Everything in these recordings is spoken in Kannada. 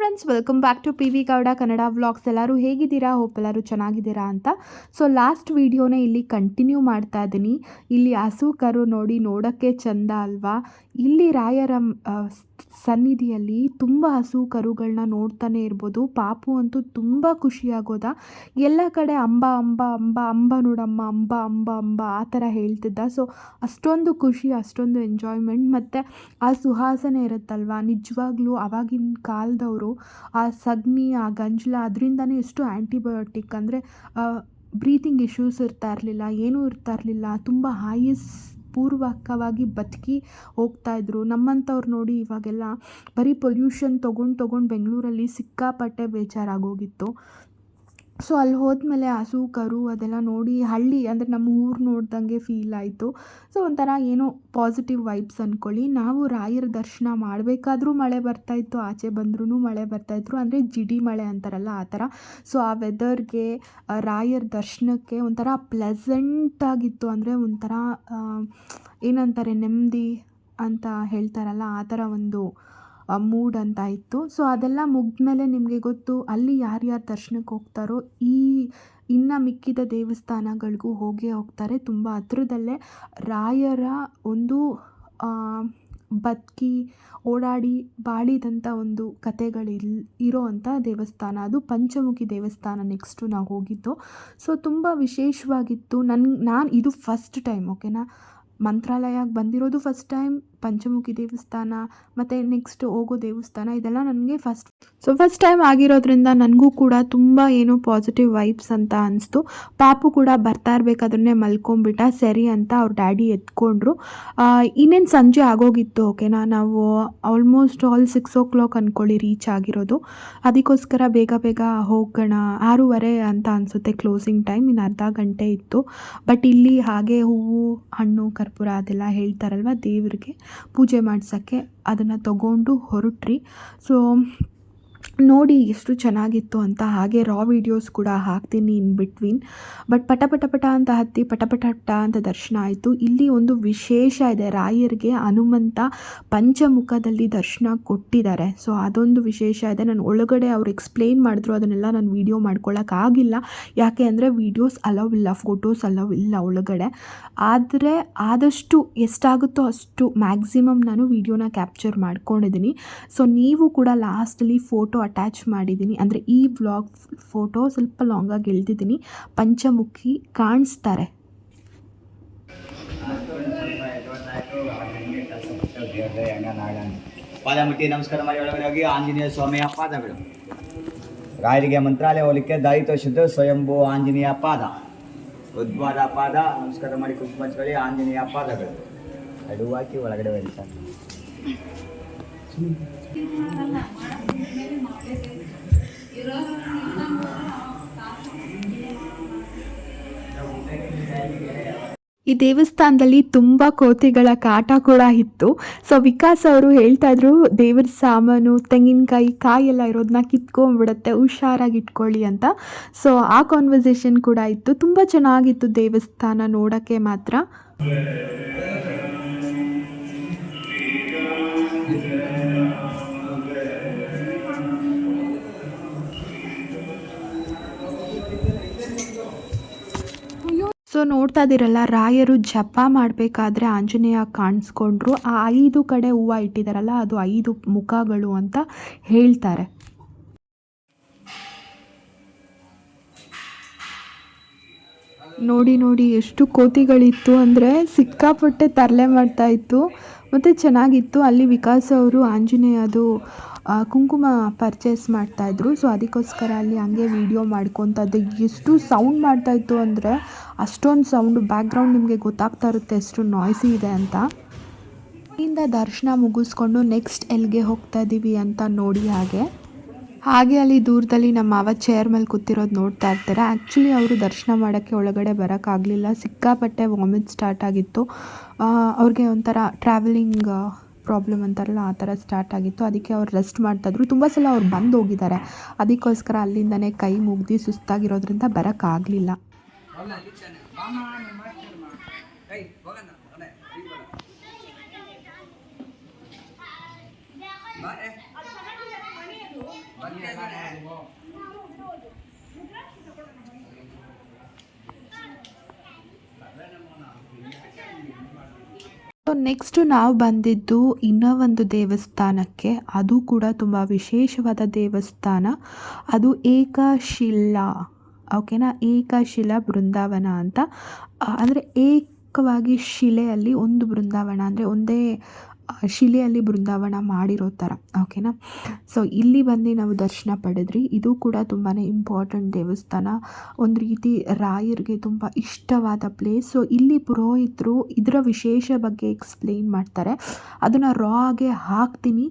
Friends, welcome back to P V Gowda Kannada vlogs. ಎಲ್ಲರೂ ಹೇಗಿದ್ದೀರಾ? ಹೋಪ್ ಎಲ್ಲರೂ ಚೆನ್ನಾಗಿದ್ದೀರಾ ಅಂತ. ಸೊ ಲಾಸ್ಟ್ ವೀಡಿಯೋನೇ ಇಲ್ಲಿ ಕಂಟಿನ್ಯೂ ಮಾಡ್ತಾ ಇದ್ದೀನಿ. ಇಲ್ಲಿ ಹಸು ಕರು ನೋಡೋಕ್ಕೆ ಚಂದ ಅಲ್ವಾ? ಇಲ್ಲಿ ರಾಯರ ಸನ್ನಿಧಿಯಲ್ಲಿ ತುಂಬ ಹಸು ಕರುಗಳನ್ನ ನೋಡ್ತಾನೆ ಇರ್ಬೋದು. ಪಾಪು ಅಂತೂ ತುಂಬ ಖುಷಿಯಾಗೋದ. ಎಲ್ಲ ಕಡೆ ಅಂಬ ಅಂಬ ಅಂಬ ಅಂಬ ನೋಡಮ್ಮ, ಅಂಬ ಅಂಬ ಅಂಬ ಆ ಥರ ಹೇಳ್ತಿದ್ದ. ಸೊ ಅಷ್ಟೊಂದು ಖುಷಿ, ಅಷ್ಟೊಂದು ಎಂಜಾಯ್ಮೆಂಟ್. ಮತ್ತು ಆ ಸುವಾಸನೆ ಇರುತ್ತಲ್ವ, ನಿಜವಾಗ್ಲೂ ಆವಾಗಿನ ಕಾಲದವರು ಆ ಸಗಣಿ, ಆ ಗಂಜಲ ಅದರಿಂದನೇ ಎಷ್ಟು ಆ್ಯಂಟಿಬಯೋಟಿಕ್ ಅಂದರೆ ಬ್ರೀತಿಂಗ್ ಇಶ್ಯೂಸ್ ಇರ್ತಾ ಇರಲಿಲ್ಲ, ಏನೂ ಇರ್ತಾ ಇರಲಿಲ್ಲ. ತುಂಬ ಪೂರ್ವಕವಾಗಿ ಬದುಕಿ ಹೋಗ್ತಾಯಿದ್ರು. ನಮ್ಮಂಥವ್ರು ನೋಡಿ ಇವಾಗೆಲ್ಲ ಬರೀ ಪೊಲ್ಯೂಷನ್ ತೊಗೊಂಡು ಬೆಂಗಳೂರಲ್ಲಿ ಸಿಕ್ಕಾಪಟ್ಟೆ ಬೇಜಾರಾಗೋಗಿತ್ತು. ಸೊ ಅಲ್ಲಿ ಹೋದ್ಮೇಲೆ ಹಸು ಕರು ಅದೆಲ್ಲ ನೋಡಿ ಹಳ್ಳಿ ಅಂದರೆ ನಮ್ಮ ಊರು ನೋಡ್ದಂಗೆ ಫೀಲ್ ಆಯಿತು. ಸೊ ಒಂಥರ ಏನೋ ಪಾಸಿಟಿವ್ ವೈಬ್ಸ್ ಅಂದ್ಕೊಳ್ಳಿ. ನಾವು ರಾಯರ ದರ್ಶನ ಮಾಡಬೇಕಾದ್ರೂ ಮಳೆ ಬರ್ತಾಯಿತ್ತು, ಆಚೆ ಬಂದ್ರೂ ಮಳೆ ಬರ್ತಾಯಿದ್ರು, ಅಂದರೆ ಜಿಡಿ ಮಳೆ ಅಂತಾರಲ್ಲ ಆ ಥರ. ಸೊ ಆ ವೆದರ್ಗೆ, ರಾಯರ ದರ್ಶನಕ್ಕೆ ಒಂಥರ ಪ್ಲೆಸೆಂಟಾಗಿತ್ತು. ಅಂದರೆ ಒಂಥರ ಏನಂತಾರೆ, ನೆಮ್ಮದಿ ಅಂತ ಹೇಳ್ತಾರಲ್ಲ ಆ ಥರ ಒಂದು ಮೂಡ್ ಅಂತ ಇತ್ತು. ಸೊ ಅದೆಲ್ಲ ಮುಗಿದ್ಮೇಲೆ ನಿಮಗೆ ಗೊತ್ತು, ಅಲ್ಲಿ ಯಾರ್ಯಾರು ದರ್ಶನಕ್ಕೆ ಹೋಗ್ತಾರೋ ಇನ್ನು ಮಿಕ್ಕಿದ ದೇವಸ್ಥಾನಗಳಿಗೂ ಹೋಗ್ತಾರೆ. ತುಂಬ ಹತ್ರದಲ್ಲೇ ರಾಯರ ಒಂದು ಬದುಕಿ ಓಡಾಡಿ ಬಾಳಿದಂಥ ಒಂದು ಇರೋ ಅಂಥ ದೇವಸ್ಥಾನ ಅದು ಪಂಚಮುಖಿ ದೇವಸ್ಥಾನ. ನೆಕ್ಸ್ಟು ನಾವು ಹೋಗಿದ್ದು. ಸೊ ತುಂಬ ವಿಶೇಷವಾಗಿತ್ತು. ನಾನು ಇದು ಫಸ್ಟ್ ಟೈಮ್, ಓಕೆನಾ, ಮಂತ್ರಾಲಯಕ್ಕೆ ಬಂದಿರೋದು ಫಸ್ಟ್ ಟೈಮ್, ಪಂಚಮುಖಿ ದೇವಸ್ಥಾನ ಮತ್ತು ನೆಕ್ಸ್ಟ್ ಹೋಗೋ ದೇವಸ್ಥಾನ ಇದೆಲ್ಲ ನನಗೆ ಫಸ್ಟ್ ಟೈಮ್ ಆಗಿರೋದ್ರಿಂದ ನನಗೂ ಕೂಡ ತುಂಬ ಏನೋ ಪಾಸಿಟಿವ್ ವೈಬ್ಸ್ ಅಂತ ಅನಿಸ್ತು. ಪಾಪು ಕೂಡ ಬರ್ತಾ ಇರಬೇಕಾದ್ರೆ ಮಲ್ಕೊಂಬಿಟ್ಟ. ಸರಿ ಅಂತ ಅವ್ರ ಡ್ಯಾಡಿ ಎತ್ಕೊಂಡ್ರು. ಇನ್ನೇನು ಸಂಜೆ ಆಗೋಗಿತ್ತು, ಓಕೆನಾ. ನಾವು ಆಲ್ಮೋಸ್ಟ್ 6 o'clock ಅಂದ್ಕೊಳ್ಳಿ ರೀಚ್ ಆಗಿರೋದು. ಅದಕ್ಕೋಸ್ಕರ ಬೇಗ ಹೋಗೋಣ. 6:30 ಅಂತ ಅನಿಸುತ್ತೆ ಕ್ಲೋಸಿಂಗ್ ಟೈಮ್. ಇನ್ನು ಅರ್ಧ ಗಂಟೆ ಇತ್ತು. ಬಟ್ ಇಲ್ಲಿ ಹಾಗೆ ಹೂವು, ಹಣ್ಣು, ಕರ್ಪೂರ ಅದೆಲ್ಲ ಹೇಳ್ತಾರಲ್ವ ದೇವ್ರಿಗೆ ಪೂಜೆ ಮಾಡ್ಸೋಕ್ಕೆ, ಅದನ್ನು ತಗೊಂಡು ಹೊರಟ್ರಿ. ಸೊ ನೋಡಿ ಎಷ್ಟು ಚೆನ್ನಾಗಿತ್ತು ಅಂತ. ಹಾಗೆ ರಾ ವೀಡಿಯೋಸ್ ಕೂಡ ಹಾಕ್ತೀನಿ ಇನ್ ಬಿಟ್ವೀನ್. ಬಟ್ ಪಟ ಅಂತ ಹತ್ತಿ ಪಟ ಅಂತ ದರ್ಶನ ಆಯಿತು. ಇಲ್ಲಿ ಒಂದು ವಿಶೇಷ ಇದೆ, ರಾಯರಿಗೆ ಹನುಮಂತ ಪಂಚಮುಖದಲ್ಲಿ ದರ್ಶನ ಕೊಟ್ಟಿದ್ದಾರೆ. ಸೊ ಅದೊಂದು ವಿಶೇಷ ಇದೆ. ನಾನು ಒಳಗಡೆ ಅವ್ರು ಎಕ್ಸ್ಪ್ಲೇನ್ ಮಾಡಿದ್ರು, ಅದನ್ನೆಲ್ಲ ನಾನು ವೀಡಿಯೋ ಮಾಡ್ಕೊಳ್ಳೋಕ್ಕಾಗಿಲ್ಲ. ಯಾಕೆ ಅಂದರೆ ವೀಡಿಯೋಸ್ ಅಲೌ ಇಲ್ಲ, ಫೋಟೋಸ್ ಅಲೌ ಇಲ್ಲ ಒಳಗಡೆ. ಆದರೆ ಆದಷ್ಟು ಎಷ್ಟಾಗುತ್ತೋ ಅಷ್ಟು ಮ್ಯಾಕ್ಸಿಮಮ್ ನಾನು ವೀಡಿಯೋನ ಕ್ಯಾಪ್ಚರ್ ಮಾಡ್ಕೊಂಡಿದ್ದೀನಿ. ಸೊ ನೀವು ಕೂಡ ಲಾಸ್ಟಲ್ಲಿ ಫೋಟೋ ಅಟ್ಯಾಚ್ ಮಾಡಿದ್ದೀನಿ, ಅಂದರೆ ಈ ವ್ಲಾಗ್ ಫೋಟೋ ಸ್ವಲ್ಪ ಲಾಂಗಾಗಿ ಎಳ್ದಿದ್ದೀನಿ. ಪಂಚಮುಖಿ ಕಾಣಿಸ್ತಾರೆ. ಪಾದ ಮುಟ್ಟಿ ನಮಸ್ಕಾರ ಮಾಡಿ ಒಳಗಡೆ ಹೋಗಿ ಆಂಜನೇಯ ಸ್ವಾಮಿಯ ಪಾದಗಳು. ರಾಯರಿಗೆ ಮಂತ್ರಾಲಯ ಹೋಲಿಕೆ ದಾರಿ ತೋರಿಸಿದ್ದು ಸ್ವಯಂಭೂ ಆಂಜನೇಯ ಪಾದ, ಉದ್ವಾದ ಪಾದ. ನಮಸ್ಕಾರ ಮಾಡಿ ಕುಂಕುಮಚ್ಕೊಳ್ಳಿ ಆಂಜನೇಯ ಪಾದಗಳು. ಅಡುವಾಕಿ ಒಳಗಡೆ ಹೋಗಿ ಸರ್. ಈ ದೇವಸ್ಥಾನದಲ್ಲಿ ತುಂಬ ಕೋತಿಗಳ ಕಾಟ ಕೂಡ ಇತ್ತು. ಸೊ ವಿಕಾಸ್ ಅವರು ಹೇಳ್ತಾಯಿದ್ರು, ದೇವರ ಸಾಮಾನು, ತೆಂಗಿನಕಾಯಿ, ಕಾಯೆಲ್ಲ ಇರೋದನ್ನ ಕಿತ್ಕೊಂಡ್ಬಿಡುತ್ತೆ, ಹುಷಾರಾಗಿ ಇಟ್ಕೊಳ್ಳಿ ಅಂತ. ಸೊ ಆ ಕಾನ್ವರ್ಸೇಷನ್ ಕೂಡ ಇತ್ತು. ತುಂಬ ಚೆನ್ನಾಗಿತ್ತು ದೇವಸ್ಥಾನ ನೋಡೋಕ್ಕೆ ಮಾತ್ರ. ಸೊ ನೋಡ್ತಾ ಇದ್ದೀರಲ್ಲ, ರಾಯರು ಜಪ ಮಾಡಬೇಕಾದ್ರೆ ಆಂಜನೇಯ ಕಾಣಿಸ್ಕೊಂಡ್ರು. ಆ 5 ಕಡೆ ಹೂವು ಇಟ್ಟಿದ್ದಾರಲ್ಲ, ಅದು 5 ಮುಖಗಳು ಅಂತ ಹೇಳ್ತಾರೆ. ನೋಡಿ ಎಷ್ಟು ಕೋತಿಗಳಿತ್ತು ಅಂದರೆ ಸಿಕ್ಕಾಪಟ್ಟೆ ತರಲೆ ಮಾಡ್ತಾಯಿತ್ತು. ಮತ್ತು ಚೆನ್ನಾಗಿತ್ತು. ಅಲ್ಲಿ ವಿಕಾಸ್ ಅವರು ಆಂಜನೇಯದು ಕುಂಕುಮ ಪರ್ಚೇಸ್ ಮಾಡ್ತಾಯಿದ್ರು. ಸೊ ಅದಕ್ಕೋಸ್ಕರ ಅಲ್ಲಿ ಹಂಗೆ ವೀಡಿಯೋ ಮಾಡ್ಕೊತದ್ದು. ಎಷ್ಟು ಸೌಂಡ್ ಮಾಡ್ತಾಯಿತ್ತು ಅಂದರೆ ಅಷ್ಟೊಂದು ಸೌಂಡು. ಬ್ಯಾಕ್ಗ್ರೌಂಡ್ ನಿಮಗೆ ಗೊತ್ತಾಗ್ತಾ ಇರುತ್ತೆ ಎಷ್ಟು ನಾಯ್ಸಿ ಇದೆ ಅಂತ. ಇಲ್ಲಿಂದ ದರ್ಶನ ಮುಗಿಸ್ಕೊಂಡು ನೆಕ್ಸ್ಟ್ ಎಲ್ಲಿಗೆ ಹೋಗ್ತಾ ಇದ್ದೀವಿ ಅಂತ ನೋಡಿ. ಹಾಗೆ ಅಲ್ಲಿ ದೂರದಲ್ಲಿ ನಮ್ಮ ಮಾವ ಚೇರ್ ಮೇಲೆ ಕೂತಿರೋದು ನೋಡ್ತಾ ಇರ್ತಾರೆ. ಆ್ಯಕ್ಚುಲಿ ಅವರು ದರ್ಶನ ಮಾಡೋಕ್ಕೆ ಒಳಗಡೆ ಬರೋಕ್ಕಾಗಲಿಲ್ಲ, ಸಿಕ್ಕಾಪಟ್ಟೆ ವಾಮಿಟ್ ಸ್ಟಾರ್ಟ್ ಆಗಿತ್ತು ಅವ್ರಿಗೆ. ಒಂಥರ ಟ್ರಾವೆಲಿಂಗ್ ಪ್ರಾಬ್ಲಮ್ ಅಂತಾರಲ್ಲ ಆ ಥರ ಸ್ಟಾರ್ಟ್ ಆಗಿತ್ತು. ಅದಕ್ಕೆ ಅವ್ರು ರೆಸ್ಟ್ ಮಾಡ್ತಾಯಿದ್ರು. ತುಂಬ ಸಲ ಅವ್ರು ಬಂದು ಹೋಗಿದ್ದಾರೆ. ಅದಕ್ಕೋಸ್ಕರ ಅಲ್ಲಿಂದನೇ ಕೈ ಮುಗ್ದು ಸುಸ್ತಾಗಿರೋದ್ರಿಂದ ಬರೋಕ್ಕಾಗಲಿಲ್ಲ. ಸೊ ನೆಕ್ಸ್ಟು ನಾವು ಬಂದಿದ್ದು ಇನ್ನೂ ಒಂದು ದೇವಸ್ಥಾನಕ್ಕೆ. ಅದು ಕೂಡ ತುಂಬ ವಿಶೇಷವಾದ ದೇವಸ್ಥಾನ. ಅದು ಏಕಶಿಲಾ, ಓಕೆನಾ, ಏಕಶಿಲಾ ಬೃಂದಾವನ ಅಂತ. ಅಂದರೆ ಏಕವಾಗಿ ಶಿಲೆಯಲ್ಲಿ ಒಂದು ಬೃಂದಾವನ, ಅಂದರೆ ಒಂದೇ ಶಿಲೆಯಲ್ಲಿ ಬೃಂದಾವನ ಮಾಡಿರೋ ಥರ, ಓಕೆನಾ. ಸೊ ಇಲ್ಲಿ ಬಂದು ನಾವು ದರ್ಶನ ಪಡೆದ್ರಿ. ಇದು ಕೂಡ ತುಂಬಾ ಇಂಪಾರ್ಟೆಂಟ್ ದೇವಸ್ಥಾನ, ಒಂದು ರೀತಿ ರಾಯರಿಗೆ ತುಂಬ ಇಷ್ಟವಾದ ಪ್ಲೇಸ್. ಸೊ ಇಲ್ಲಿ ಪುರೋಹಿತರು ಇದರ ವಿಶೇಷ ಬಗ್ಗೆ ಎಕ್ಸ್ಪ್ಲೇನ್ ಮಾಡ್ತಾರೆ. ಅದನ್ನು ರಾ ಆಗಿ ಹಾಕ್ತೀನಿ.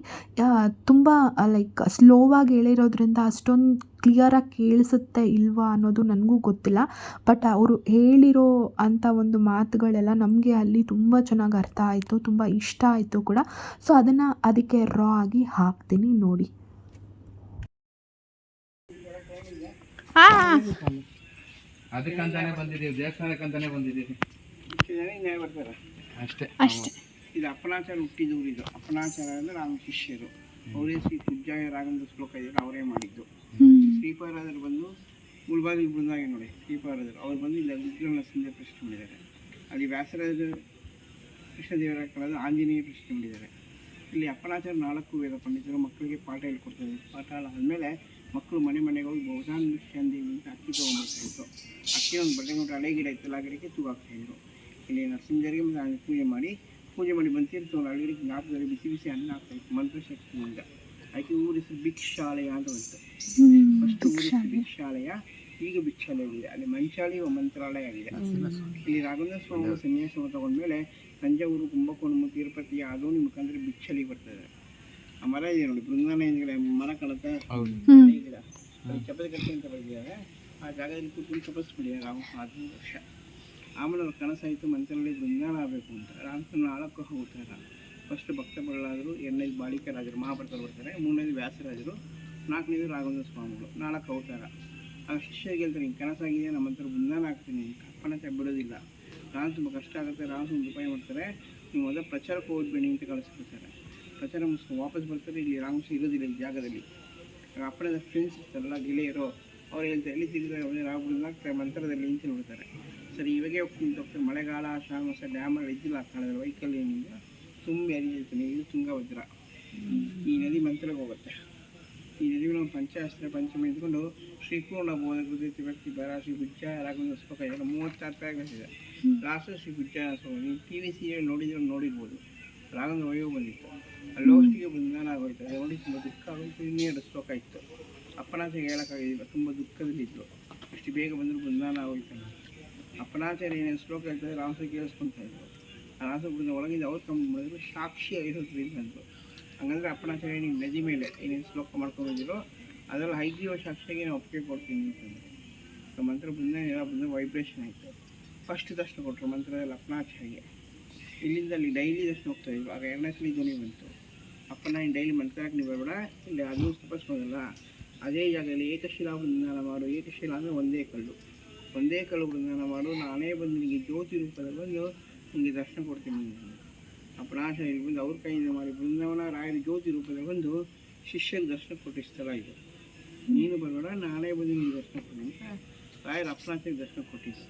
ತುಂಬ ಲೈಕ್ ಸ್ಲೋವಾಗಿ ಹೇಳಿರೋದ್ರಿಂದ ಅಷ್ಟೊಂದು ಕ್ಲಿಯರಾಗಿ ಕೇಳಿಸುತ್ತೆ ಇಲ್ವಾ ಅನ್ನೋದು ನನಗೂ ಗೊತ್ತಿಲ್ಲ. ಬಟ್ ಅವರು ಹೇಳಿರೋ ಅಂಥ ಒಂದು ಮಾತುಗಳೆಲ್ಲ ನಮಗೆ ಅಲ್ಲಿ ತುಂಬ ಚೆನ್ನಾಗಿ ಅರ್ಥ ಆಯಿತು, ತುಂಬ ಇಷ್ಟ ಆಯಿತು ಕೂಡ. ಸೊ ಅದಕ್ಕೆ ರಾ ಆಗಿ ಹಾಕ್ತೀನಿ ನೋಡಿ. ಅದಕ್ಕಂತಾನೆ ಬಂದಿದ್ದೀವಿ, ದೇವಸ್ಥಾನಕ್ಕಂತಾನೆ ಬಂದಿದ್ದೀವಿ ಅಷ್ಟೇ. ಇದು ಅಪ್ಪನಾಚಾರ ಹುಟ್ಟಿದವರು. ಇದು ಅಪ್ಪನಾಚಾರ ಅಂದರೆ ನಾವು ಶಿಷ್ಯರು. ಅವರೇ ಶ್ರೀ ಪೂಜ್ಯಾಯ ರಾಘವೇಂದ್ರ ಶ್ಲೋಕ ಇದೆಯಲ್ಲ ಅವರೇ ಮಾಡಿದ್ದು. ಶ್ರೀಪಾದರಾಜರು ಬಂದು ಮುಳ್ಬಾಗಿಲು ಬೃಂದಾಗಿ ನೋಡಿ, ಶ್ರೀಪಾದರಾಜರು ಅವ್ರು ಬಂದು ಇಲ್ಲಿ ವಿಗ್ರಹನ ಸಂಜೆ ಪ್ರಶ್ನೆ ಮಾಡಿದ್ದಾರೆ. ಅಲ್ಲಿ ವ್ಯಾಸರಾಜರು ಕೃಷ್ಣದೇವರ ಕಾಲದ ಆಂಜನೇಯ ಪ್ರಶ್ನೆ ಮಾಡಿದ್ದಾರೆ. ಇಲ್ಲಿ ಅಪ್ಪನಾಚಾರ 4 ವೇದ ಪಂಡಿತರು ಮಕ್ಕಳಿಗೆ ಪಾಠ ಹೇಳ್ಕೊಡ್ತಾರೆ. ಪಾಠ ಆದಮೇಲೆ ಮಕ್ಕಳು ಮನೆಗೆ ಹೋಗಿ ಬಹುಧಾನ್ ದೇವಿ ಅಂತ ಅಕ್ಕಿ ತೊಗೊಂಡ್ಬರ್ತಾಯಿತ್ತು. ಅಕ್ಕಿ ಒಂದು ಬಟ್ಟೆ ಕೊಟ್ಟರೆ ಹಳೆ ಗಿಡ ಇತ್ತಲ್ಲ, ಆ ಗಿಡಕ್ಕೆ ತೂಗಾಕ್ತಾಯಿದ್ರು. ಇಲ್ಲಿ ನರಸಿಂಹರಿಗೆ ಪೂಜೆ ಮಾಡಿ ಬಂತಿರ್ತಾರೆ. ಹಳೆ ಜ್ಞಾಪಕದಲ್ಲಿ ಬಿಸಿ ಅನ್ನ ಆಗ್ತಾಯಿತ್ತು ಮಂತ್ರಶಕ್ತಿಯಿಂದ. ಅದಕ್ಕೆ ಊರಿಸಿ ಭಿಕ್ಷಾಲಯ ಅಂತ ಬಂತು. ಫಸ್ಟ್ ಊರಿಸಿ ಭಿಕ್ಷಾಲಯ, ಈಗ ಭಿಕ್ಷಾಲಯ ಆಗಿದೆ. ಅಲ್ಲಿ ಮಂಚಾಲಯ ಮಂತ್ರಾಲಯ ಆಗಿದೆ. ಇಲ್ಲಿ ರಾಘವೇಂದ್ರ ಸ್ವಾಮಿಗಳು ಸನ್ಯಾಸ ತಗೊಂಡ್ಮೇಲೆ ತಂಜಾವೂರು, ಕುಂಭಕೋಣ, ತಿರುಪತಿ ಆದೋನಿ ಮುಖಾಂತರ ಭಿಕ್ಷಾಲಿಗೆ ಬರ್ತಾರೆ. ಆ ಮರ ಇದೆ ನೋಡಿ, ಬೃಂದಾವನ ಹಿಂದ್ಗಡೆ ಮರ ಕಾಣುತ್ತೆ, ಗಿಡ ಅಲ್ಲಿ ಚಪತಿ ಕಟ್ಟಿ ಅಂತ ಬರೆದಿದ್ದಾರೆ. ಆ ಜಾಗದಲ್ಲಿ ಕೂತ್ಕೊಂಡು ತಪಸ್ಸು ಮಾಡಿದ್ದಾರೆ 15 ವರ್ಷ. ಆಮೇಲೆ ಅವ್ರ ಕನಸಾಯಿತು ಮಂತ್ರಾಲಯ ಬೃಂದಾವನ ಆಗಬೇಕು ಅಂತ. ರಾಮಕೃಷ್ಣ 4 ಹೋಗ್ತಾರೆ. ಫಸ್ಟ್ ಭಕ್ತ ಬಳ್ಳಾದರು, 2ನೇದು ಬಾಳಿಕರಾಜರು ಮಹಾಭಾರತರು ಬರ್ತಾರೆ, 3ನೇದು ವ್ಯಾಸರಾಜರು, 4ನೇದು ರಾಘವೇಂದ್ರ ಸ್ವಾಮಿಗಳು, 4 ಅವತಾರ. ಆಗ ಶಿಷ್ಯರಿಗೆ ಹೇಳ್ತಾರೆ, ಹಿಂಗೆ ಕನಸಾಗಿದೆ, ನಮ್ಮ ಹತ್ರ ಬೃಂದಾವನ ಆಗ್ತೀನಿ, ಅಪ್ಪನ ಬಿಡೋದಿಲ್ಲ, ರಾಮ ತುಂಬ ಕಷ್ಟ ಆಗುತ್ತೆ, ರಾಮ ಒಂದು ಉಪಾಯ ಮಾಡ್ತಾರೆ, ನೀವು ಮೊದಲು ಪ್ರಚಾರಕ್ಕೆ ಹೋಗ್ಬೇಡಿ ಅಂತ ಕಳಿಸ್ಬಿಡ್ತಾರೆ. ಪ್ರಚಾರ ಮುಗಿಸ್ಕೊಂಡು ವಾಪಸ್ ಬರ್ತಾರೆ. ಇಲ್ಲಿ ರಾಮಕೃಷ್ಣ ಇರೋದಿಲ್ಲ ಈ ಜಾಗದಲ್ಲಿ. ಅಪ್ಪಣದ ಫ್ರೆಂಡ್ಸ್ ಇರ್ತಾರಲ್ಲ, ಗೆಳೆಯರು, ಅವ್ರು ಹೇಳ್ತಾರೆ ಎಲ್ಲಿ ತಿಂದರೆ ರಾಘವೇಂದ್ರ ಮಂತ್ರದಲ್ಲಿ ಅಂತ ಹೇಳ್ತಾರೆ. ಸರಿ ಇವಾಗೆ ಹೋಗ್ತಾರೆ. ಮಳೆಗಾಲ ಶ್ರಾವಣ ಮಾಸ, ಡ್ಯಾಮಲ್ಲಿ ಇದ್ದಿಲ್ಲ ಆ ಕಾಲದಲ್ಲಿ, ವೈಕಲ್ ಏನಿಲ್ಲ, ತುಂಬಿ ಹರಿಯುತ್ತೆ. ಇದು ತುಂಗಭದ್ರ. ಈ ನದಿ ಮಂತ್ರಕ್ಕೆ ಹೋಗುತ್ತೆ. ಈ ನದಿ ನಾವು ಪಂಚಾಸ್ತ್ರ ಪಂಚಮಿ ಇದ್ಕೊಂಡು ಶ್ರೀಪೂರ್ಣ ಬೋಧಕ ವ್ಯಕ್ತಿ ಬರ ಶ್ರೀ ಪೂಜ್ಯಾಯ ರಾಘವೇಂದ್ರ ಶ್ಲೋಕ ಇದೆಲ್ಲ 36 ಪ್ಯಾರಾಗ್ರಾಫ್. ಲಾಸ್ಟ್ ಶ್ರೀ ಪೂಜ್ಯಾಯ ಸ್ವಾಮಿ. ನೀವು TV ಸೀರಿಯಲ್ ನೋಡಿರ್ಬೋದು. ರಾಘವೇಂದ್ರ ವಯೋ ಬಂದಿತ್ತು, ಅಲ್ಲೋಷ್ಟಿಗೆ ಬೃಂದಾವನ ಆಗೋಯ್ತು. ಅದು ನೋಡಿ ತುಂಬ ದುಃಖ ಆಗೋಯ್ತು. 2 ಶ್ಲೋಕ ಇತ್ತು. ಅಪ್ಪನಾಚಾರ್ಯ ಹೇಳೋಕ್ಕಾಗಿದ್ದಿಲ್ಲ, ತುಂಬ ದುಃಖದಲ್ಲಿದ್ದರು. ಅಷ್ಟು ಬೇಗ ಬಂದರೂ ಬೃಂದಾವನ ಆಗೋಯ್ತು. ಅಪ್ಪನಾಚಾರ್ಯ ಏನೇನು ಶ್ಲೋಕ ಹೇಳ್ತಾರೆ ರಾಮಸ್ವಾಮಿ ಕೇಳಿಸ್ಕೊತಾ ಇದ್ರು. ಆ ರಾಮಸ್ವಾಮಿ ಒಳಗಿಂದ ಅವ್ರು ಕಮ್ಮಿ ಮಾಡಿದ್ರು, ಸಾಕ್ಷಿ 5 ಅಂದರು. ಹಂಗಂದ್ರೆ ಅಪ್ಪನಾಚಾರ್ಯ ನೀವು ನದಿ ಮೇಲೆ ಏನೇನು ಶ್ಲೋಕ ಮಾಡ್ಕೊಂಡಿದ್ದೀರೋ ಅದರಲ್ಲಿ 5 ಸಾಕ್ಷಿಯಾಗಿ ನಾವು ಒಪ್ಪಿಗೆ ಕೊಡ್ತೀನಿ ಅಂತಂದರು. ಮಂತ್ರ ಬಂದ ವೈಬ್ರೇಷನ್ ಆಯಿತು. ಫಸ್ಟ್ ದರ್ಶನ ಕೊಟ್ಟರು ಮಂತ್ರದಲ್ಲಿ ಅಪ್ಪನಾಚಾರ್ಯ. ಇಲ್ಲಿಂದ ಅಲ್ಲಿ ಡೈಲಿ ದರ್ಶನ ಹೋಗ್ತಾಯಿದ್ರು. ಆಗ 2ನೇ ಸಲ ಧ್ವನಿ ಬಂತು, ಅಪ್ಪನ ಇನ್ನು ಡೈಲಿ ಮಂತ್ರಕ್ಕೆ ನೀವು ಬರಬೇಡ, ಇಲ್ಲಿ ಅದು ತಪಸ್ಸೋದಲ್ಲ, ಅದೇ ಜಾಗದಲ್ಲಿ ಏಕಶಿಲಾ ಬೃಂದಾವನ ಮಾಡು. ಏಕಶಿಲಾ ಅಂದರೆ ಒಂದೇ ಕಲ್ಲು ಬೃಂದಾವನ ಮಾಡು, ನಾನೇ ಬಂದು ನಿಮಗೆ ಜ್ಯೋತಿ ರೂಪದಲ್ಲಿ ಬಂದು ನಿಮಗೆ ದರ್ಶನ ಕೊಡ್ತೀನಿ. ಅಪ್ಪನಾಚಾರ್ಯ ಬಂದು ಅವ್ರ ಕೈಯಿಂದ ಮಾಡಿ ಬೃಂದಾವನ ರಾಯರ ಜ್ಯೋತಿ ರೂಪದಲ್ಲಿ ಬಂದು ಶಿಷ್ಯರಿಗೆ ದರ್ಶನ ಕೊಟ್ಟು ಸ್ಥಳ ಇದು. ನೀನು ಬರಬೇಡ, ನಾನೇ ಬಂದು ನಿಮಗೆ ದರ್ಶನ ಕೊಡ್ತೀನಿ ಅಂತ ರಾಯರ ಅಪ್ಪನಾಚಾರ್ಯ ದರ್ಶನ ಕೊಟ್ಟಿದ್ದು.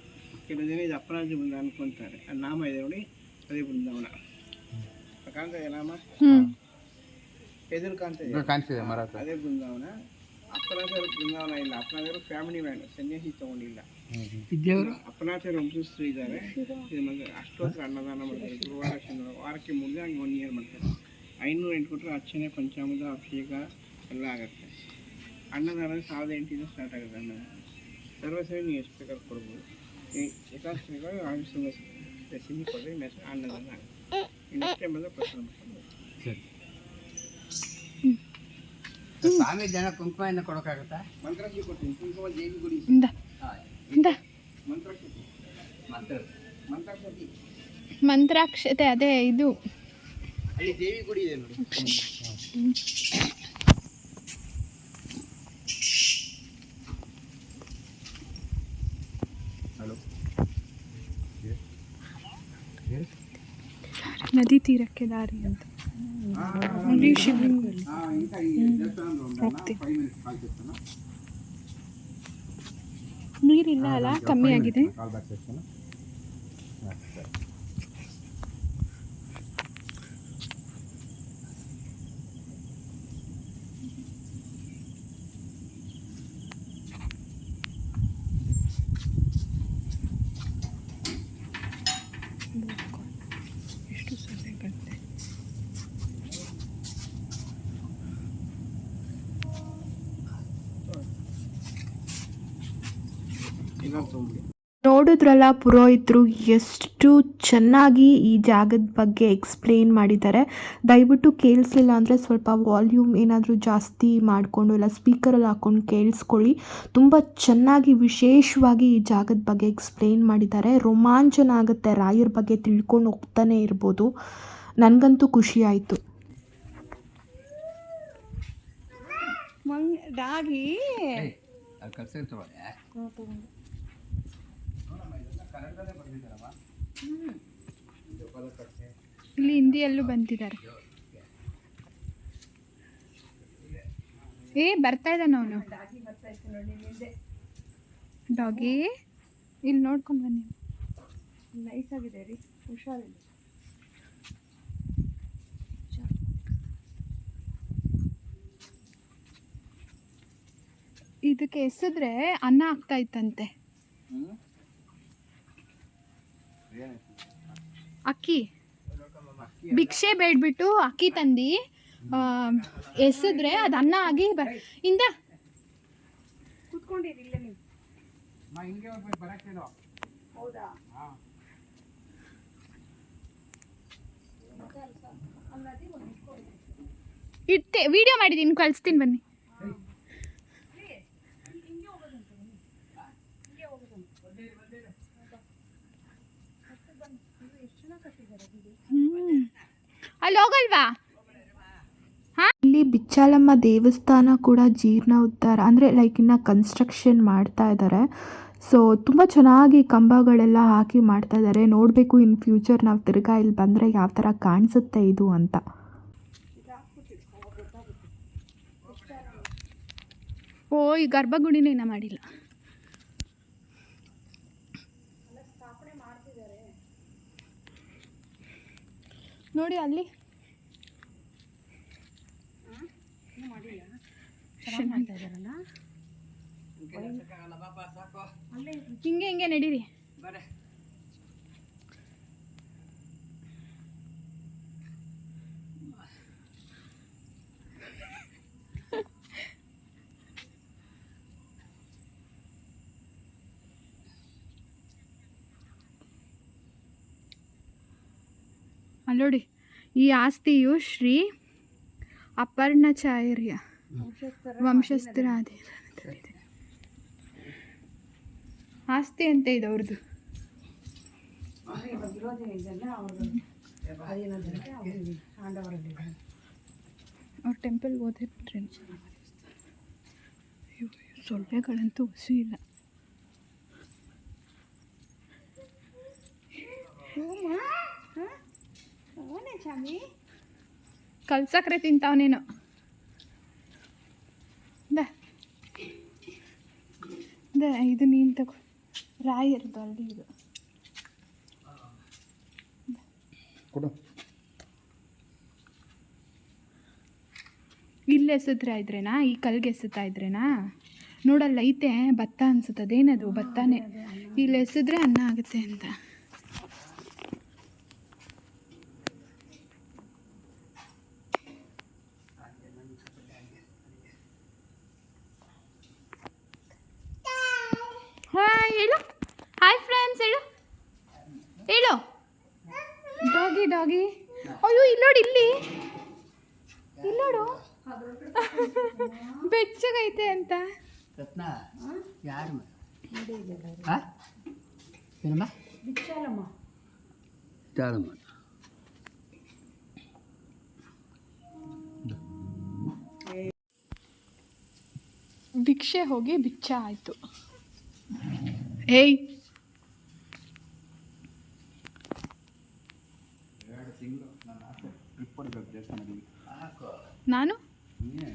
ಕೆಲವು ಜನ ಇದು ಅಪ್ಪನಾಚಾರ್ಯ ಬೃಂದಾವನ ಅನ್ಕೊಂತಾರೆ. ಅದು ನಾಮ ಇದೆ ನೋಡಿ, ಅದೇ ಬೃಂದಾವನ. ಕಾಣ್ತಾ ಇದೆ ನಾಮ, ಎದುರು ಕಾಣ್ತಿದೆ ಮರ, ಅದೇ ಬೃಂದಾವನ. ಅಪ್ಪನಾಚಾರ್ಯ ಬೃಂದಾವನ ಇಲ್ಲ. ಅಪ್ಪನಾಚಾರ್ಯ ಫ್ಯಾಮಿಲಿ ಮ್ಯಾನ್, ಸನ್ಯಾಸಿ ತಗೊಂಡಿಲ್ಲ. ಅಪ್ಪನಾಚಾರ್ಯ ವಂಶಸ್ಥರು ಇದ್ದಾರೆ. ಅಷ್ಟೋತ್ತರ ಅನ್ನದಾನ ಮಾಡ್ತಾರೆ. ಗುರುವಾರ ಶನಿವಾರ ವಾರಕ್ಕೆ 3 ದಿನ, ಹಂಗೆ 1 ಇಯರ್ ಮಾಡ್ತಾರೆ. 508 ಕೊಟ್ಟರೆ ಅರ್ಚನೆ, ಪಂಚಾಮೃತ, ಅಭಿಷೇಕ ಎಲ್ಲ ಆಗುತ್ತೆ. ಅನ್ನದಾನ 1800 ಸ್ಟಾರ್ಟ್ ಆಗುತ್ತೆ. ಅನ್ನದಾನ ಸರ್ವಸೇವೆ ನೀವು ಎಷ್ಟು ಬೇಕಾದ್ರೂ ಕೊಡ್ಬೋದು. ಯಥಾಸ್ಥಿತಿಗಳು ಸಿಹಿ ಕೊಟ್ಟರೆ ಅನ್ನದಾನ ಆಗುತ್ತೆ. ನೆಕ್ಸ್ಟ್ ಟೈಮ್ ಬಂದರೆ ಪ್ರಸಾದ ಮಾಡ್ಕೊಬೋದು. ಸ್ವಾಮಿ ಜನ ಕುಂಕುಮ ಕೊಡೋಕ್ಕಾಗುತ್ತಾ? ಮಂತ್ರಾಕ್ಷಿ ಕೊಡ್ತೀನಿ. ಕುಂಕುಮ ದೇವಿ ಗುಡಿ ಮಂತ್ರಾಕ್ಷತೆ ಅದೇ ಇದು ಅಲ್ಲಿ ದೇವಿ ಗುಡಿ ಇದೆ ನೋಡಿ. ನದಿ ತೀರಕ್ಕೆ ದಾರಿ ಅಂತ. ಇಂಥ ಈ ದೇವಸ್ಥಾನದ ಒಂದಲ್ಲ 5 ಮಿನಿಟ್ಸ್ ಕಾಲ್ತಿರ್ತಾನ ನೀರಿಲ್ಲ ಅಲ್ಲ, ಕಮ್ಮಿ ಆಗಿದೆ. ಕಾಲ್ ಬರ್ತಿರ್ತಾನ. ಎಷ್ಟು ಸೊಳ್ಳೆ ಬಂತೆ. ನೋಡಿದ್ರಲ್ಲ ಪುರೋಹಿತರು ಎಷ್ಟು ಚೆನ್ನಾಗಿ ಈ ಜಾಗದ ಬಗ್ಗೆ ಎಕ್ಸ್ಪ್ಲೇನ್ ಮಾಡಿದ್ದಾರೆ. ದಯವಿಟ್ಟು ಕೇಳಿಸ್ಲಿಲ್ಲ ಅಂದರೆ ಸ್ವಲ್ಪ ವಾಲ್ಯೂಮ್ ಏನಾದರೂ ಜಾಸ್ತಿ ಮಾಡಿಕೊಂಡು ಇಲ್ಲ ಸ್ಪೀಕರಲ್ಲಿ ಹಾಕ್ಕೊಂಡು ಕೇಳಿಸ್ಕೊಳ್ಳಿ. ತುಂಬ ಚೆನ್ನಾಗಿ ವಿಶೇಷವಾಗಿ ಈ ಜಾಗದ ಬಗ್ಗೆ ಎಕ್ಸ್ಪ್ಲೇನ್ ಮಾಡಿದ್ದಾರೆ. ರೋಮಾಂಚನ ಆಗುತ್ತೆ, ರಾಯರ ಬಗ್ಗೆ ತಿಳ್ಕೊಂಡು ಹೋಗ್ತಾನೆ ಇರ್ಬೋದು. ನನಗಂತೂ ಖುಷಿ ಆಯಿತು. ರಾಗಿ ಅದು ಕಲ್ಸಿರ್ತಾವೆ ಇಲ್ಲಿ ಹಿಂದಿಯಲ್ಲೂ ಬಂದಿದ್ದಾರೆ. ಬರ್ತಾ ಇದ್ದಾನ ಅವನು ಡಾಗಿ. ಇಲ್ಲಿ ನೋಡ್ಕೊಂಡು ಬನ್ನಿ. ನೈಸ್ ಆಗಿದೆ ರೀ, ಹುಷಾರಿಲ್ಲ. ಇದಕ್ಕೆ ಎಸೆದ್ರೆ ಅನ್ನ ಆಗ್ತಾ ಇತ್ತಂತೆ. ಅಕ್ಕಿ ಭಿಕ್ಷೆ ಬೇಡ್ಬಿಟ್ಟು ಅಕ್ಕಿ ತಂದು ಎಸೆದ್ರೆ ಅದು ಅನ್ನ ಆಗಿ ಇಂದ ಕೂತ್ಕೊಂಡಿರಿಲ್ಲ ನೀವು. ಹಿಂಗೆ ಹೋಗ್ಬೇಕು ಬರಕ್ಕೆ. ಹೌದಾ? ಇಡ್ತೆ ವಿಡಿಯೋ ಮಾಡಿದ್ದೀನಿ, ಕಳಿಸ್ತೀನಿ ಬನ್ನಿ. ಅಲ್ಲಿ ಹೋಗಲ್ವಾ? ಇಲ್ಲಿ ಬಿಚ್ಚಾಲಮ್ಮ ದೇವಸ್ಥಾನ ಕೂಡ ಜೀರ್ಣೋದ್ಧಾರ ಅಂದರೆ ಲೈಕ್ ಇನ್ನು ಕನ್ಸ್ಟ್ರಕ್ಷನ್ ಮಾಡ್ತಾ ಇದ್ದಾರೆ. ಸೊ ತುಂಬ ಚೆನ್ನಾಗಿ ಕಂಬಗಳೆಲ್ಲ ಹಾಕಿ ಮಾಡ್ತಾ ಇದ್ದಾರೆ. ನೋಡಬೇಕು ಇನ್ ಫ್ಯೂಚರ್ ನಾವು ತಿರ್ಗಾ ಇಲ್ಲಿ ಬಂದರೆ ಯಾವ ಥರ ಕಾಣಿಸುತ್ತೆ ಇದು ಅಂತ. ಓ, ಈ ಗರ್ಭಗುಡಿನೇ ಇನ್ನ ಮಾಡಿಲ್ಲ. ನೋಡಿ ಅಲ್ಲಿ ಹಿಂಗೆ ಹಿಂಗೆ ನಡೀರಿ. ಅಲ್ಲೋಡಿ, ಈ ಆಸ್ತಿಯು ಶ್ರೀ ಅಪರ್ಣಾಚಾರ್ಯ ವಂಶಸ್ಥರ ಆಸ್ತಿ ಅಂತ ಇದೆ ಅವ್ರದ್ದು. ಅವ್ರ ಟೆಂಪಲ್ಗೆ ಹೋದ್ರೆ ಬಿಟ್ರೆ ಸೊಳ್ಳೆಗಳಂತೂ ಹುಸಿ ಇಲ್ಲ. ಕಲ್ಸಕ್ರೆ ತಿಂತಾವನೇನು. ಇದು ನೀನು ತಗೋ, ರಾಯರ್ದು ಅಲ್ಲಿ ಇದು ಕೊಡು. ಇಲ್ಲಿ ಎಸೆದ್ರೆ ಇದ್ರೇನಾ, ಈ ಕಲ್ಗೆ ಎಸುತ್ತಾ ಇದ್ರೇನಾ? ನೋಡಲ್ಲ ಐತೆ ಭತ್ತ ಅನ್ಸುತ್ತೆ. ಅದೇನದು ಭತ್ತನೇ. ಇಲ್ಲಿ ಎಸೆದ್ರೆ ಅನ್ನ ಆಗುತ್ತೆ ಅಂತ. ಹಾಯ್ ಹೇಳು, ಹಾಯ್ ಫ್ರೆಂಡ್ಸ್ ಹೇಳು, ಹೇಳು. Doggy doggy. ಅಯ್ಯೋ ಇಲ್ಲೋಡಿ, ಇಲ್ಲಿ ಇಲ್ಲೋಡು ಬೆಚ್ಚಗೈತೆ ಅಂತ. ರತ್ನ ಯಾರು ಏನಮ್ಮ? ಬಿಚ್ಚಾಲಮ್ಮ. ಭಿಕ್ಷೆ ಹೋಗಿ ಬಿಚ್ಚ ಆಯಿತು. ಏಯ್ ಟ್ರಿಪ್ ಹೊಡಿಬೇಕು ದೇವಸ್ಥಾನದಲ್ಲಿ. ನಾನು ನೀನೇ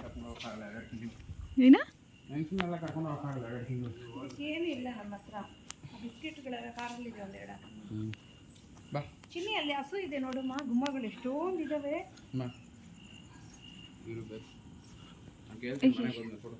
ಕರ್ಕೊಂಡು ಹೋಗೋಕ್ಕಾಗಲ್ಲ 2 ತಿಂಗಳು. ಏನ ನೆನ್ಸಿನೆಲ್ಲ ಕರ್ಕೊಂಡು ಹೋಗೋಕ್ಕಾಗಲ್ಲ 2 ತಿಂಗಳು. ಏನೂ ಇಲ್ಲ ನಮ್ಮ ಹತ್ರ ಬಿಸ್ಕೆಟ್ಗಳೆಲ್ಲ ಕಾರಲ್ಲಿದೆ ಒಂದೆರಡು ಬಾ ಚಿನ್ನಿ ಅಲ್ಲಿ ಹಸು ಇದೆ ನೋಡಮ್ಮ ಗುಮ್ಮಗಳು ಎಷ್ಟೊಂದು ಇದಾವೆ ಇರಬೇಕು ಕೇಳ್ತೀನಿ ಮನೆಗೆ ಬಂದು ಕೊಡು.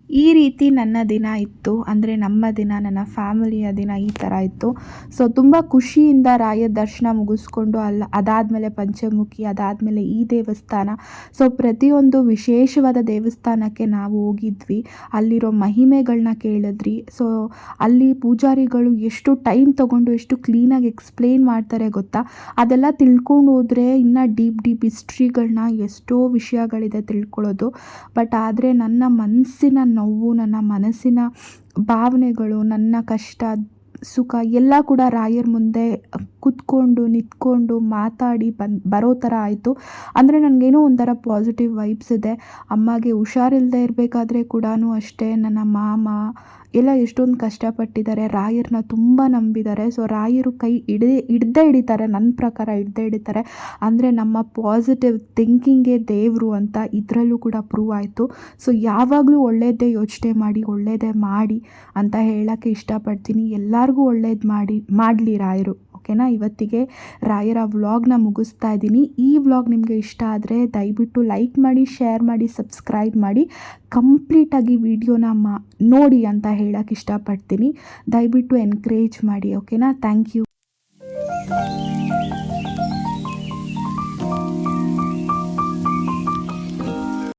ಈ ರೀತಿ ನನ್ನ ದಿನ ಇತ್ತು, ಅಂದರೆ ನಮ್ಮ ದಿನ, ನನ್ನ ಫ್ಯಾಮಿಲಿಯ ದಿನ ಈ ಥರ ಇತ್ತು. ಸೊ ತುಂಬ ಖುಷಿಯಿಂದ ರಾಯರ ದರ್ಶನ ಮುಗಿಸ್ಕೊಂಡು ಅದಾದಮೇಲೆ ಪಂಚಮುಖಿ, ಅದಾದಮೇಲೆ ಈ ದೇವಸ್ಥಾನ. ಸೊ ಪ್ರತಿಯೊಂದು ವಿಶೇಷವಾದ ದೇವಸ್ಥಾನಕ್ಕೆ ನಾವು ಹೋಗಿದ್ವಿ, ಅಲ್ಲಿರೋ ಮಹಿಮೆಗಳನ್ನ ಕೇಳಿದ್ರಿ. ಸೊ ಅಲ್ಲಿ ಪೂಜಾರಿಗಳು ಎಷ್ಟು ಟೈಮ್ ತೊಗೊಂಡು ಎಷ್ಟು ಕ್ಲೀನಾಗಿ ಎಕ್ಸ್ಪ್ಲೇನ್ ಮಾಡ್ತಾರೆ ಗೊತ್ತಾ. ಅದೆಲ್ಲ ತಿಳ್ಕೊಂಡು ಹೋದರೆ ಇನ್ನೂ ಡೀಪ್ ಹಿಸ್ಟ್ರಿಗಳನ್ನ ಎಷ್ಟೋ ವಿಷಯಗಳಿದೆ ತಿಳ್ಕೊಳ್ಳೋದು. ಬಟ್ ಆದರೆ ನನ್ನ ಮನಸ್ಸಿನ ನೋವು, ನನ್ನ ಮನಸ್ಸಿನ ಭಾವನೆಗಳು, ನನ್ನ ಕಷ್ಟ ಸುಖ ಎಲ್ಲ ಕೂಡ ರಾಯರ ಮುಂದೆ ಕೂತ್ಕೊಂಡು ನಿಂತ್ಕೊಂಡು ಮಾತಾಡಿ ಬರೋ ಥರ ಆಯಿತು. ಅಂದರೆ ನನಗೇನೋ ಒಂಥರ ಪಾಸಿಟಿವ್ ವೈಬ್ಸ್ ಇದೆ. ಅಮ್ಮಗೆ ಹುಷಾರಿಲ್ಲದೆ ಇರಬೇಕಾದ್ರೆ ಕೂಡ ಅಷ್ಟೇ ನನ್ನ ಮಾಮ ಎಲ್ಲ ಎಷ್ಟೊಂದು ಕಷ್ಟಪಟ್ಟಿದ್ದಾರೆ, ರಾಯರನ್ನ ತುಂಬ ನಂಬಿದ್ದಾರೆ. ಸೊ ರಾಯರು ಕೈ ಹಿಡ್ದೇ ಹಿಡಿತಾರೆ, ನನ್ನ ಪ್ರಕಾರ ಹಿಡ್ದೇ ಹಿಡಿತಾರೆ. ಅಂದರೆ ನಮ್ಮ ಪಾಸಿಟಿವ್ ಥಿಂಕಿಂಗೇ ದೇವರು ಅಂತ ಇದರಲ್ಲೂ ಕೂಡ ಪ್ರೂವ್ ಆಯಿತು. ಸೊ ಯಾವಾಗಲೂ ಒಳ್ಳೆಯದೇ ಯೋಚನೆ ಮಾಡಿ, ಒಳ್ಳೆಯದೇ ಮಾಡಿ ಅಂತ ಹೇಳೋಕ್ಕೆ ಇಷ್ಟಪಡ್ತೀನಿ. ಎಲ್ಲರಿಗೂ ಒಳ್ಳೇದು ಮಾಡಲಿ ರಾಯರು. ಓಕೆನಾ. ಇವತ್ತಿಗೆ ರಾಯರ ವ್ಲಾಗ್ನ ಮುಗಿಸ್ತಾ ಇದ್ದೀನಿ. ಈ ವ್ಲಾಗ್ ನಿಮಗೆ ಇಷ್ಟ ಆದರೆ ದಯವಿಟ್ಟು ಲೈಕ್ ಮಾಡಿ, ಶೇರ್ ಮಾಡಿ, ಸಬ್ಸ್ಕ್ರೈಬ್ ಮಾಡಿ, ಕಂಪ್ಲೀಟಾಗಿ ವಿಡಿಯೋನ ನೋಡಿ ಅಂತ ಹೇಳೋಕ್ಕೆ ಇಷ್ಟಪಡ್ತೀನಿ. ದಯವಿಟ್ಟು ಎನ್ಕರೇಜ್ ಮಾಡಿ. ಓಕೆನಾ. Thank you.